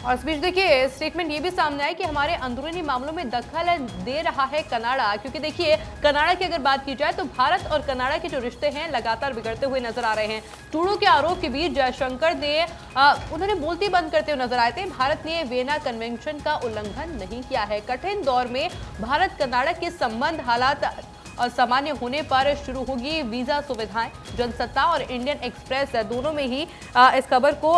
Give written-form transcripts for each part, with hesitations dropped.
और इस बीच देखिए स्टेटमेंट ये भी सामने आया कि हमारे अंदरूनी मामलों में दखल दे रहा है कनाडा, क्योंकि देखिए कनाडा की अगर बात की जाए तो भारत और कनाडा के जो रिश्ते हैं लगातार बिगड़ते हुए नजर आ रहे हैं। ट्रूडो के आरोप के बीच जयशंकर ने उन्होंने बोलती बंद करते हुए नजर आए थे। भारत ने वियना कन्वेंशन का उल्लंघन नहीं किया है। कठिन दौर में भारत कनाडा के संबंध हालात और सामान्य होने पर शुरू होगी वीजा सुविधाएं। जनसत्ता और इंडियन एक्सप्रेस दोनों में ही इस खबर को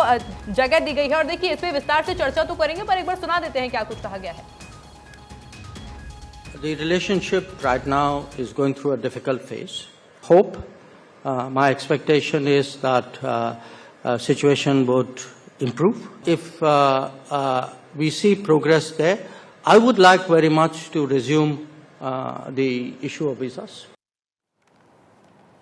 जगह दी गई है। और देखिए इसमें विस्तार से चर्चा तो करेंगे, पर एक बार सुना देते हैं क्या कुछ कहा गया है। The relationship right now is going through a difficult phase. Hope, my expectation is that situation would improve. If we see progress there, I would like very much to resume the issue of visas.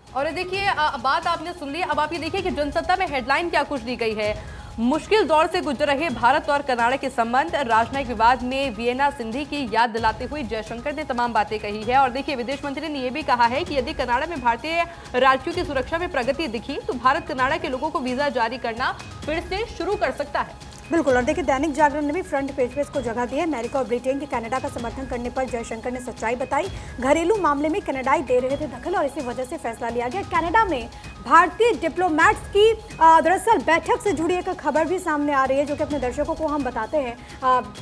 और देखिए बात आपने सुन ली। अब आप ये देखिए कि जनसत्ता में हेडलाइन क्या कुछ दी गई है। मुश्किल दौर से गुजर रहे भारत और कनाडा के संबंध, राजनयिक विवाद में वियना संधि की याद दिलाते हुए जयशंकर ने तमाम बातें कही है। और देखिए विदेश मंत्री ने यह भी कहा है कि यदि कनाडा में भारतीय राज्यों की सुरक्षा में प्रगति दिखी तो भारत कनाडा के लोगों को वीजा जारी करना फिर से शुरू कर सकता है। बिल्कुल। और देखिए दैनिक जागरण ने भी फ्रंट पेज पे इसको जगह दी है। अमेरिका और ब्रिटेन के कनाडा का समर्थन करने पर जयशंकर ने सच्चाई बताई। घरेलू मामले में कनाडाई दे रहे थे दखल और इसी वजह से फैसला लिया गया। कनाडा में भारतीय डिप्लोमेट्स की दरअसल बैठक से जुड़ी एक खबर भी सामने आ रही है, जो कि अपने दर्शकों को हम बताते हैं।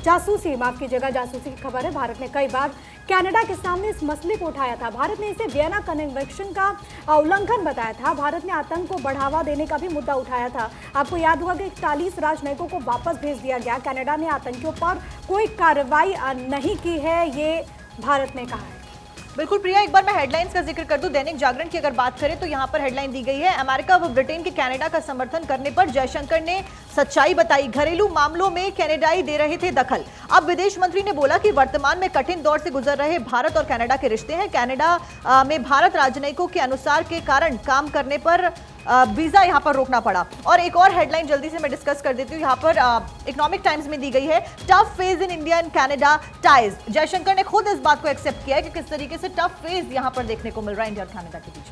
जासूसी, माफ कीजिएगा, जासूसी की खबर है। भारत ने कई बार कनाडा के सामने इस मसले को उठाया था। भारत ने इसे वियना कन्वेंशन का उल्लंघन बताया था। भारत ने आतंक को बढ़ावा देने का भी मुद्दा उठाया था। आपको याद होगा कि 41 राजनयिकों को वापस भेज दिया गया। कनाडा ने आतंकियों पर कोई कार्रवाई नहीं की है, ये भारत ने कहा है। बिल्कुल प्रिया, एक बार मैं हेडलाइंस का जिक्र कर दूं। दैनिक जागरण की अगर बात करें तो यहाँ पर हेडलाइन दी गई है, अमेरिका व ब्रिटेन के कनाडा का समर्थन करने पर जयशंकर ने सच्चाई बताई। घरेलू मामलों में कनाडाई दे रहे थे दखल। अब विदेश मंत्री ने बोला कि वर्तमान में कठिन दौर से गुजर रहे भारत और कनाडा के रिश्ते हैं। कनाडा में भारत राजनयिकों के अनुसार के कारण काम करने पर वीजा यहाँ पर रोकना पड़ा। और एक और हेडलाइन जल्दी से मैं डिस्कस कर देती हूँ। यहाँ पर इकोनॉमिक टाइम्स में दी गई है, tough phase in India and Canada ties. Jaishankar ने खुद इस बात को एक्सेप्ट किया है कि किस तरीके से टफ फेज यहाँ पर देखने को मिल रहा है इंडिया और कनाडा के बीच।